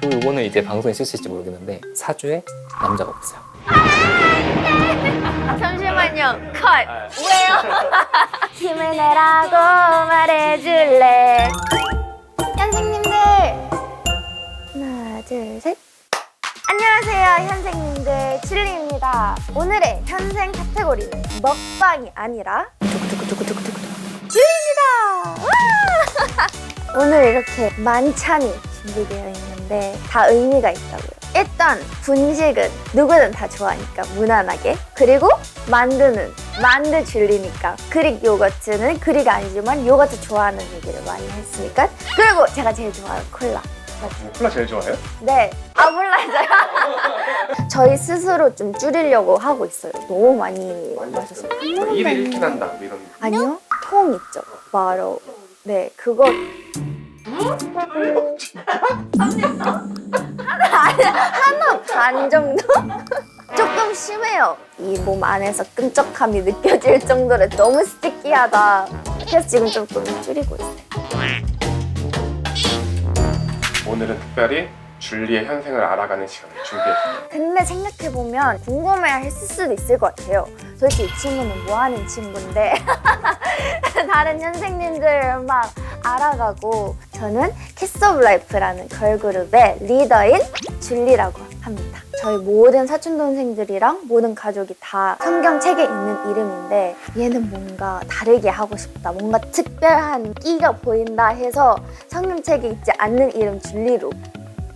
그리고 이거는 이제 방송에 쓸수있을지 모르겠는데 사주에 남자가 없어요. 잠시만요. 컷. 왜요? 힘을 내라고 말해줄래. 현생님들. 하나, 둘, 셋. 안녕하세요, 현생님들. 칠리입니다. 오늘의 현생 카테고리는 먹방이 아니라 칠리입니다. 오늘 이렇게 만찬이 준비되어 있는데 다 의미가 있다고요. 일단 분식은 누구든 다 좋아하니까 무난하게, 그리고 만두는 만두 줄리니까, 그릭 요거트는 그릭 아니지만 요거트 좋아하는 얘기를 많이 했으니까, 그리고 제가 제일 좋아하는 콜라. 콜라 제일 좋아해요? 네. 아, 몰라요. 저희 스스로 좀 줄이려고 하고 있어요. 너무 많이 마셔서. 1일 1캔 한다 뭐 이런. 아니요. 통 있죠. 바로. 네, 그거. 하나 반 정도? 조금 심해요. 이 몸 안에서 끈적함이 느껴질 정도로 너무 스티키하다. 그래서 지금 조금 줄이고 있어요. 오늘은 특별히 줄리의 현생을 알아가는 시간을 준비했습니다. 근데 생각해보면 궁금해했을 수도 있을 것 같아요. 도대체 이 친구는 뭐 하는 친구인데 다른 현생님들 막 알아가고. 저는 키스 오브 라이프라는 걸그룹의 리더인 줄리라고 합니다. 저희 모든 사촌동생들이랑 모든 가족이 다 성경책에 있는 이름인데, 얘는 뭔가 다르게 하고 싶다, 뭔가 특별한 끼가 보인다 해서 성경책에 있지 않는 이름 줄리로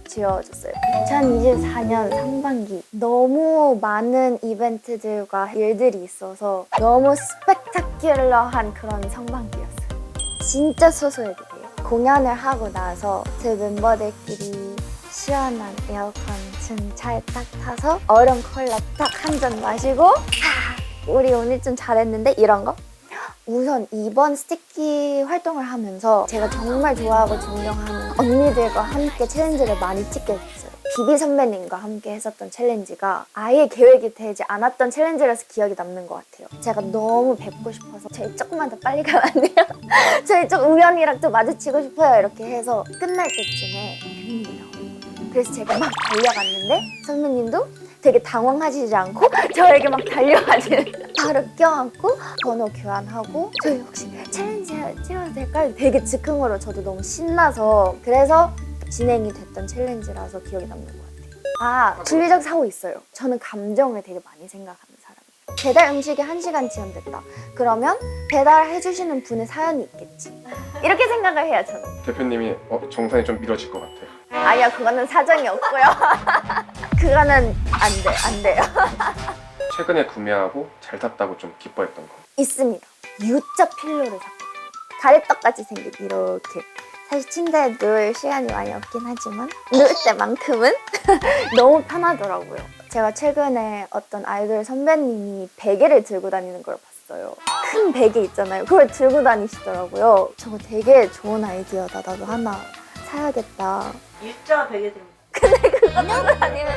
지어줬어요. 2024년 상반기 너무 많은 이벤트들과 일들이 있어서 너무 스펙타큘러한 그런 상반기였어요. 진짜 소소하게 공연을 하고 나서 제 멤버들끼리 시원한 에어컨 튼 차에 딱 타서 얼음 콜라 딱 한 잔 마시고, 우리 오늘 좀 잘했는데 이런 거? 우선 이번 스티키 활동을 하면서 제가 정말 좋아하고 존경하는 언니들과 함께 챌린지를 많이 찍게 됐어요. 비비 선배님과 함께 했었던 챌린지가 아예 계획이 되지 않았던 챌린지라서 기억이 남는 것 같아요. 제가 너무 뵙고 싶어서 저희 조금만 더 빨리 가면 안 돼요? 저희 좀 우연이랑 또 마주치고 싶어요. 이렇게 해서 끝날 때쯤에 선배님이 나오는 거예요. 그래서 제가 막 달려갔는데 선배님도 되게 당황하시지 않고 저에게 막 달려가지는, 바로 껴안고 번호 교환하고 저희 혹시 챌린지 찍어도 될까요? 되게 즉흥으로 저도 너무 신나서. 그래서 진행이 됐던 챌린지라서 기억에 남는 것 같아요. 아, 줄리적 사고 있어요. 저는 감정을 되게 많이 생각하는 사람이에요. 배달 음식이 1시간 지연됐다. 그러면 배달해주시는 분의 사연이 있겠지. 이렇게 생각을 해요, 저는. 대표님이 정산이 좀 미뤄질 것 같아요. 아니요, 그거는 사정이 없고요. 그거는 안 돼요. 최근에 구매하고 잘 탔다고 좀 기뻐했던 거. 있습니다. U자 필로를 샀거든요. 가래떡같이 생긴 이렇게. 사실 침대에 누울 시간이 많이 없긴 하지만 누울 때만큼은 너무 편하더라고요. 제가 최근에 어떤 아이돌 선배님이 베개를 들고 다니는 걸 봤어요. 큰 베개 있잖아요. 그걸 들고 다니시더라고요. 저거 되게 좋은 아이디어다. 나도 하나 사야겠다. U자 베개 됩니다. 근데 그거 들고 다니면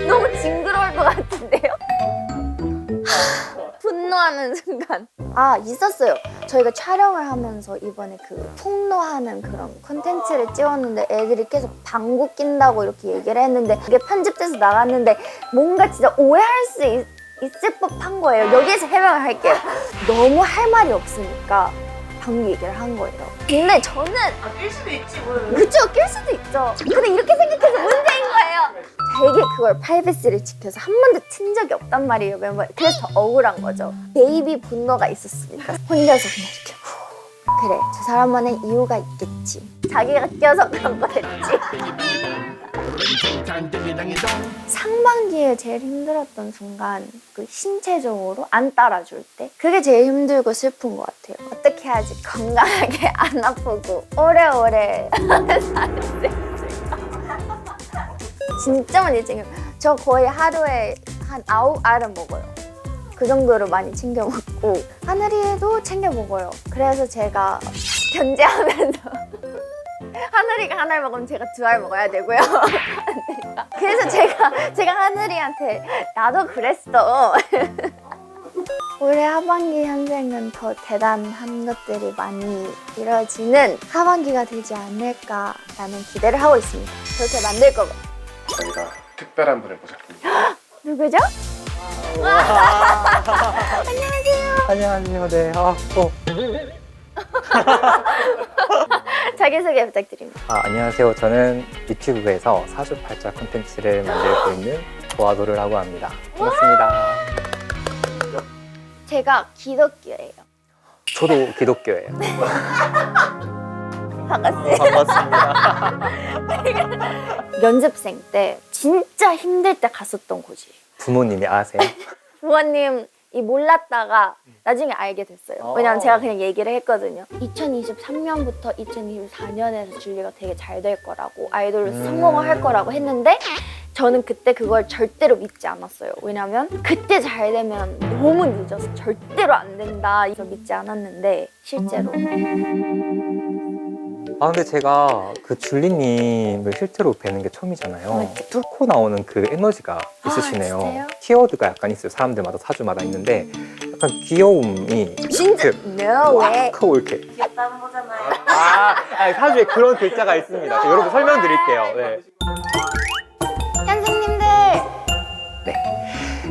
너무 징그러울 것 같은데요? 분노하는 순간. 아, 있었어요. 저희가 촬영을 하면서 이번에 그 폭로하는 그런 콘텐츠를 찍었는데 애들이 계속 방구 낀다고 이렇게 얘기를 했는데 그게 편집돼서 나갔는데 뭔가 진짜 오해할 수 있을 법한 거예요. 여기에서 해명을 할게요. 너무 할 말이 없으니까 방구 얘기를 한 거예요. 근데 저는 낄 수도 있지 뭘. 그쵸, 낄 수도 있죠. 근데 이렇게 생각해서 문제인 거예요. 되게 그걸 프라이버시를 지켜서 한 번도 튄 적이 없단 말이에요, 멤버. 그래서 더 억울한 거죠. 베이비 분노가 있었으니까 혼자서 그냥 이렇게 그래, 저 사람만의 이유가 있겠지. 자기가 껴서 그런 거겠지. 상반기에 제일 힘들었던 순간, 그 신체적으로 안 따라줄 때, 그게 제일 힘들고 슬픈 것 같아요. 어떻게 해야지 건강하게 안 아프고 오래오래 살 수 있을까. 진짜 많이 챙겨. 저 거의 하루에 한 9알은 먹어요. 그 정도로 많이 챙겨 먹고 하늘이도 챙겨 먹어요. 그래서 제가 견제하면서 하늘이가 하나를 먹으면 제가 2알 먹어야 되고요. 하늘이가. 그래서 제가 하늘이한테 나도 그랬어. 올해 하반기 현생은 더 대단한 것들이 많이 이루어지는 하반기가 되지 않을까라는 기대를 하고 있습니다. 그렇게 만들 거고. 저희가 특별한 분을 모셨습니다. 누구죠? 안녕하세요. 네. 자기소개 부탁드립니다. 안녕하세요. 저는 유튜브에서 사주팔자 콘텐츠를 만들고 있는 도화도르라고 합니다. 반갑습니다. 제가 기독교예요. 저도 기독교예요. 반갑습니다. 반갑습니다. 연습생 때 진짜 힘들 때 갔었던 곳이에요. 부모님이 아세요? 부모님이 몰랐다가 나중에 알게 됐어요. 왜냐면 제가 그냥 얘기를 했거든요. 2023년부터 2024년에서 줄리가 되게 잘 될 거라고, 아이돌로 성공을 할 거라고 했는데 저는 그때 그걸 절대로 믿지 않았어요. 왜냐면 그때 잘 되면 너무 늦어서 절대로 안 된다 이거 믿지 않았는데 실제로. 근데 제가 그 줄리님을 실제로 뵈는 게 처음이잖아요. 맞지? 뚫고 나오는 그 에너지가 있으시네요. 진짜요? 키워드가 약간 있어요. 사람들마다 사주마다 있는데 약간 귀여움이 진짜? 이렇게 No way. 꽉 하고 이렇게. 귀엽다는 거잖아요. 사주에 그런 글자가 있습니다. 제가 여러분 설명드릴게요. 네. 선생님들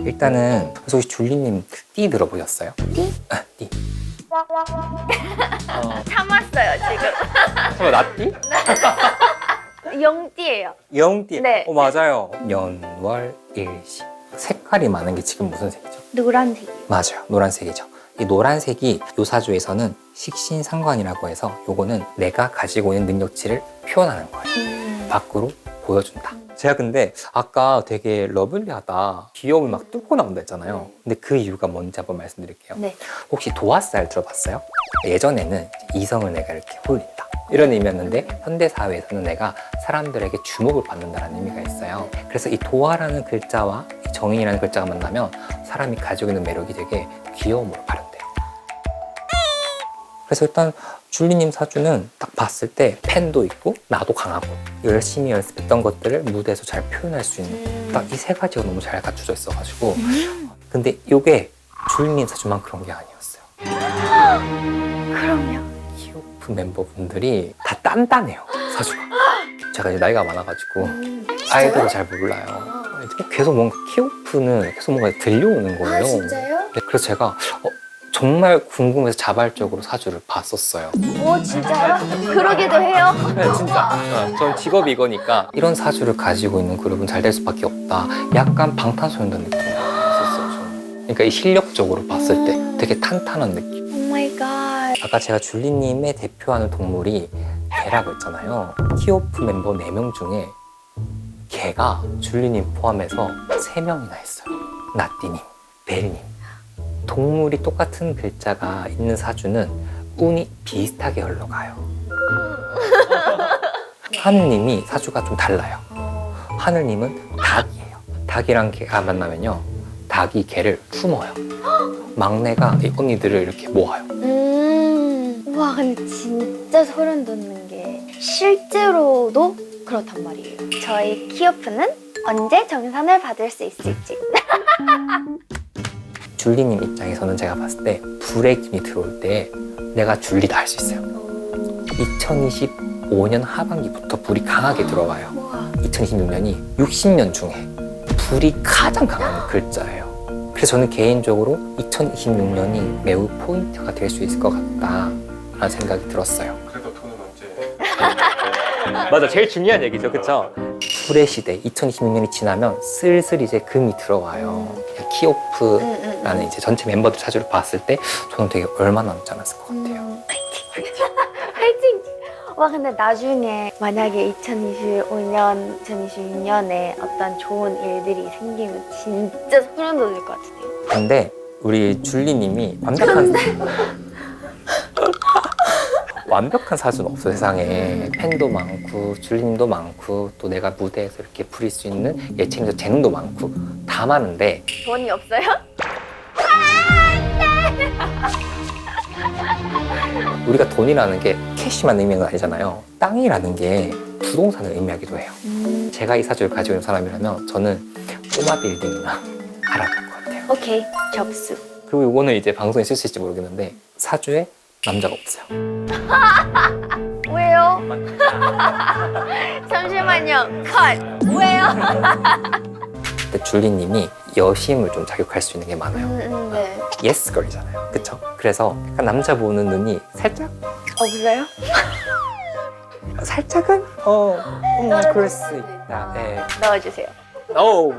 일단은 혹시 줄리님 띠 들어보셨어요? 띠? 띠. 참았어요 지금. 설마 나띠? 영띠예요. 영띠. 네. 맞아요. 연월 일시. 색깔이 많은 게 지금 무슨 색이죠? 노란색이. 맞아요. 노란색이죠. 이 노란색이 요 사주에서는 식신상관이라고 해서 요거는 내가 가지고 있는 능력치를 표현하는 거예요. 밖으로 보여준다. 제가 근데 아까 되게 러블리하다, 귀여움이 막 뚫고 나온다 했잖아요. 근데 그 이유가 뭔지 한번 말씀드릴게요. 네. 혹시 도화살 들어봤어요? 예전에는 이성을 내가 이렇게 홀린다 이런 의미였는데 현대 사회에서는 내가 사람들에게 주목을 받는다는 의미가 있어요. 그래서 이 도화라는 글자와 이 정인이라는 글자가 만나면 사람이 가지고 있는 매력이 되게 귀여움으로 발현돼요. 그래서 일단 줄리님 사주는 딱 봤을 때 팬도 있고 나도 강하고 열심히 연습했던 것들을 무대에서 잘 표현할 수 있는 딱 이 세 가지가 너무 잘 갖춰져 있어가지고 근데 이게 줄리님 사주만 그런 게 아니었어요. 그럼요. 키오프 멤버분들이 다 단단해요, 사주가. 제가 이제 나이가 많아가지고 아이돌을 잘 몰라요. 계속 뭔가 키오프는 계속 뭔가 들려오는 거예요. 아 진짜요? 네, 그래서 제가 정말 궁금해서 자발적으로 사주를 봤었어요. 오 진짜요? 그러기도 해요? 네, 진짜. 전 직업이 이거니까 이런 사주를 가지고 있는 그룹은 잘 될 수밖에 없다. 약간 방탄소년단 느낌이 있었어요, 저는. 그러니까 이 실력적으로 봤을 때 되게 탄탄한 느낌. 오 마이 갓. 아까 제가 줄리님의 대표하는 동물이 개라고 했잖아요. 키오프 멤버 4명 중에 개가 줄리님 포함해서 3명이나 있어요. 나띠님, 벨님. 동물이 똑같은 글자가 있는 사주는 운이 비슷하게 흘러가요. 하늘님이 사주가 좀 달라요. 하늘님은 닭이에요. 닭이랑 개가 만나면요, 닭이 개를 품어요. 막내가 이 언니들을 이렇게 모아요. 와 근데 진짜 소름 돋는 게 실제로도 그렇단 말이에요. 저희 키오프는 언제 정산을 받을 수 있을지. 줄리님 입장에서는 제가 봤을 때 불의 기운이 들어올 때 내가 줄리다 할 수 있어요. 2025년 하반기부터 불이 강하게 들어와요. 우와. 2026년이 60년 중에 불이 가장 강한 글자예요. 그래서 저는 개인적으로 2026년이 매우 포인트가 될 수 있을 것 같다라는 생각이 들었어요. 그래도 돈은 언제? 맞아, 제일 중요한 얘기죠, 그쵸? 불의 시대, 2026년이 지나면 슬슬 이제 금이 들어와요. 키오프라는 이제 전체 멤버들 사주를 봤을 때 저는 되게 얼마 남지 않았을 것 같아요. 화이팅! 와 근데 나중에 만약에 2025년, 2026년에 어떤 좋은 일들이 생기면 진짜 소름 돋을 것 같은데요. 근데 우리 줄리님이 완벽한 사주는 없어, 세상에. 팬도 많고 줄리님도 많고 또 내가 무대에서 이렇게 부릴 수 있는 예체능적 재능도 많고 다 많은데 돈이 없어요? 우리가 돈이라는 게 캐시만 의미하는 건 아니잖아요. 땅이라는 게 부동산을 의미하기도 해요. 제가 이 사주를 가지고 있는 사람이라면 저는 꼬마 빌딩이나 알아볼 것 같아요. 오케이 접수. 그리고 이거는 이제 방송에 쓸 수 있을지 모르겠는데 사주에 남자가 없어요. 왜요? 잠시만요. 컷. 왜요? 근데 줄리님이 여심을 좀 자극할 수 있는 게 많아요. 네. 예스걸이잖아요. 그쵸? 그래서 약간 남자 보는 눈이 살짝? 없어요? 살짝은? 그럴 수 있다. 네. 넣어주세요. 오.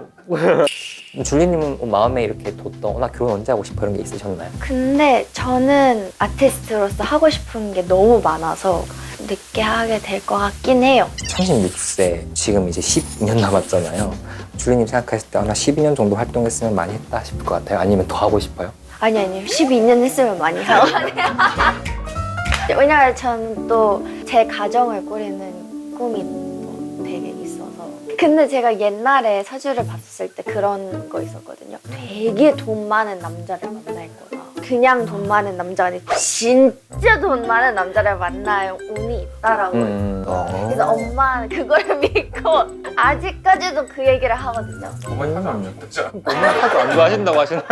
줄리님은 마음에 이렇게 뒀던 나 결혼 언제 하고 싶어 이런 게 있으셨나요? 근데 저는 아티스트로서 하고 싶은 게 너무 많아서 늦게 하게 될 것 같긴 해요. 36세 지금 이제 12년 남았잖아요. 줄리님 생각했을 때 나 12년 정도 활동했으면 많이 했다 싶을 것 같아요? 아니면 더 하고 싶어요? 아니요. 12년 했으면 많이 하고 왜냐면 저는 또 제 가정을 꾸리는 꿈이 또 되게 있어서. 근데 제가 옛날에 사주를 봤을 때 그런 거 있었거든요. 되게 돈 많은 남자를 만날 거다. 그냥 돈 많은 남자가 아니라 진짜 돈 많은 남자를 만날 운이 있다라고. 그래서 엄마는 그걸 믿고 아직까지도 그 얘기를 하거든요. 어머니 사주 안 좋댔죠? 하도 안 좋아하신다고 하시나?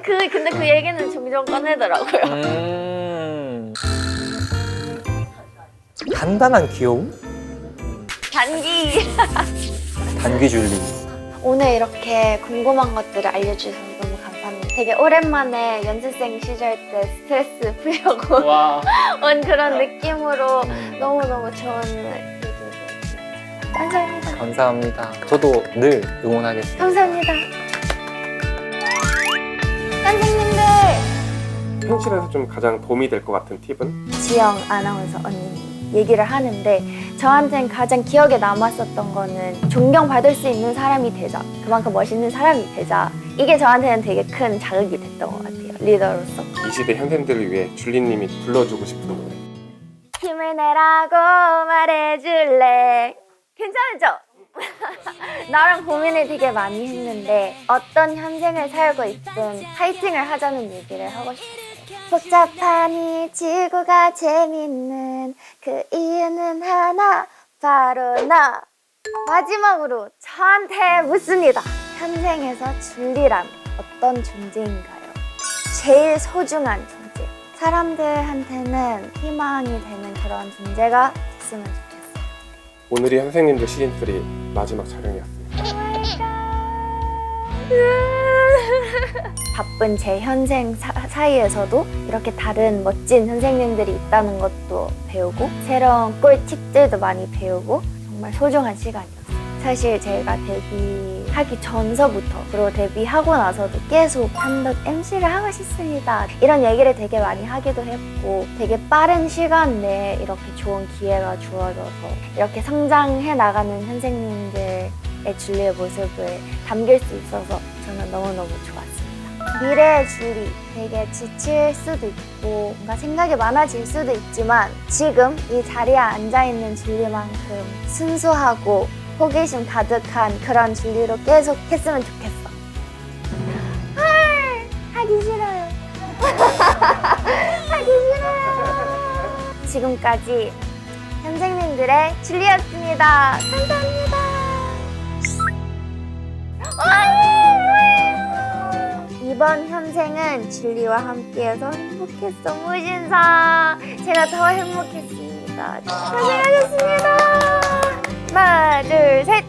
근데 그 얘기는 종종 꺼내더라고요. 단단한 귀여움? 단기. 단기 줄리. 오늘 이렇게 궁금한 것들을 알려주셔서 너무 감사합니다. 되게 오랜만에 연습생 시절 때 스트레스 풀려고 와. 온 그런 느낌으로 너무너무 좋은 얘기들. 감사합니다. 감사합니다. 저도 늘 응원하겠습니다. 감사합니다. 선생님들! 현실에서 좀 가장 도움이 될 것 같은 팁은? 지영 아나운서 언니 얘기를 하는데 저한테는 가장 기억에 남았었던 거는 존경받을 수 있는 사람이 되자. 그만큼 멋있는 사람이 되자. 이게 저한테는 되게 큰 자극이 됐던 것 같아요. 리더로서. 이 시대 현생들을 위해 줄리님이 불러주고 싶은 노래. 힘을 내라고 말해줄래. 괜찮죠? 나랑 고민을 되게 많이 했는데 어떤 현생을 살고 있든 파이팅을 하자는 얘기를 하고 싶었어요. 복잡한 이 지구가 재밌는 그 이유는 하나, 바로 나. 마지막으로 저한테 묻습니다. 현생에서 줄리란 어떤 존재인가요? 제일 소중한 존재. 사람들한테는 희망이 되는 그런 존재가 됐으면 좋겠어요. 오늘이 현생님들 시즌3 마지막 촬영이었습니다. 바쁜 제 현생 사이에서도 이렇게 다른 멋진 선생님들이 있다는 것도 배우고 새로운 꿀팁들도 많이 배우고 정말 소중한 시간이었어요. 사실 제가 데뷔하기 전서부터 그리고 데뷔하고 나서도 계속 단독 MC를 하고 싶습니다. 이런 얘기를 되게 많이 하기도 했고 되게 빠른 시간 내에 이렇게 좋은 기회가 주어져서 이렇게 성장해 나가는 선생님들의 줄리의 모습을 담길 수 있어서 저는 너무너무 좋았습니다. 미래의 줄리 되게 지칠 수도 있고 뭔가 생각이 많아질 수도 있지만 지금 이 자리에 앉아있는 줄리만큼 순수하고 호기심 가득한 그런 줄리로 계속 했으면 좋겠어. 헐! 하기 싫어요. 하기 싫어요. 지금까지 선생님들의 줄리였습니다. 감사합니다. 이번 현생은 줄리와 함께해서 행복했어 무신사. 제가 더 행복했습니다. 고생하셨습니다. 하나 둘 셋.